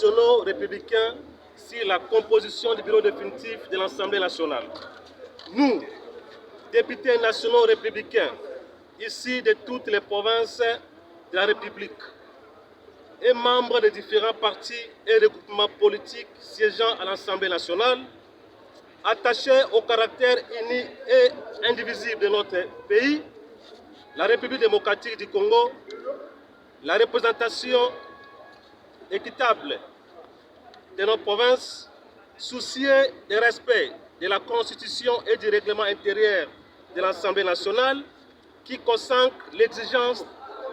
nationaux républicains sur la composition du bureau définitif de l'Assemblée nationale. Nous, députés nationaux républicains, ici de toutes les provinces de la République, et membres des différents partis et regroupements politiques siégeant à l'Assemblée nationale, attachés au caractère uni et indivisible de notre pays, la République démocratique du Congo, la représentation équitable de nos provinces, soucieux du respect de la Constitution et du règlement intérieur de l'Assemblée nationale, qui consacre l'exigence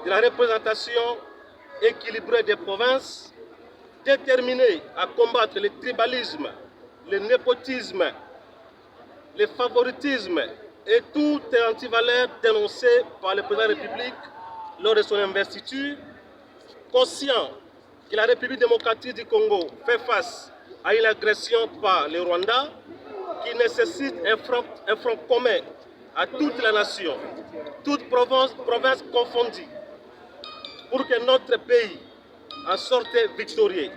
de la représentation équilibrée des provinces, déterminée à combattre le tribalisme, le népotisme, le favoritisme et toute antivaleur dénoncée par le président de la République lors de son investiture, conscient que la République démocratique du Congo fait face à une agression par le Rwanda qui nécessite un front commun à toute la nation, toutes provinces confondues, pour que notre pays en sorte victorieux.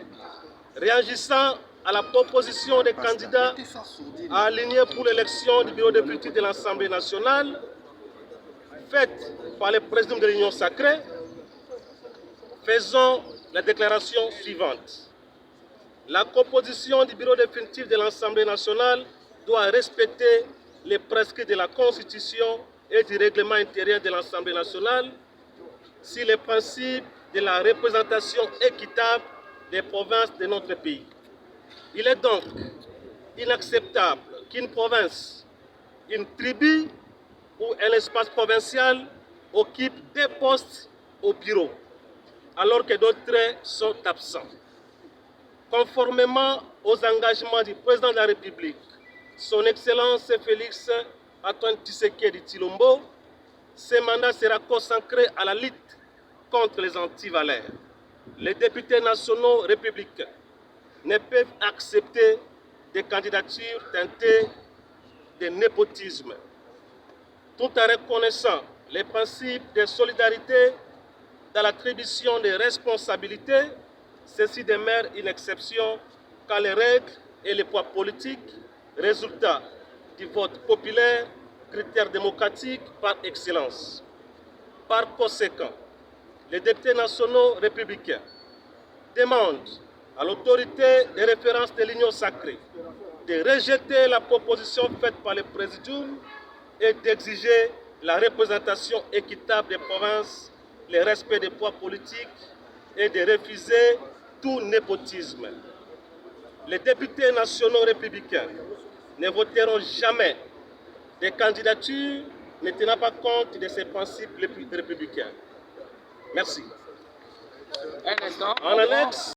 Réagissant à la proposition des candidats à aligner pour l'élection du bureau définitif de l'Assemblée nationale, faite par le président de l'Union sacrée, faisons la déclaration suivante. La composition du bureau définitif de l'Assemblée nationale doit respecter les prescrits de la Constitution et du règlement intérieur de l'Assemblée nationale sur les principes de la représentation équitable des provinces de notre pays. Il est donc inacceptable qu'une province, une tribu ou un espace provincial occupe des postes au bureau, alors que d'autres sont absents. Conformément aux engagements du président de la République, son Excellence Félix Antoine Tshisekedi Tshilombo, ce mandat sera consacré à la lutte contre les antivaleurs. Les députés nationaux républicains ne peuvent accepter des candidatures teintées de népotisme. Tout en reconnaissant les principes de solidarité dans l'attribution des responsabilités, ceci demeure une exception car les règles et les poids politiques, résultat du vote populaire, critère démocratique par excellence. Par conséquent, les députés nationaux républicains demandent à l'autorité de référence de l'Union sacrée de rejeter la proposition faite par le Présidium et d'exiger la représentation équitable des provinces, le respect des poids politiques et de refuser tout népotisme. Les députés nationaux républicains ne voteront jamais des candidatures ne tenant pas compte de ces principes républicains. Merci. En annexe,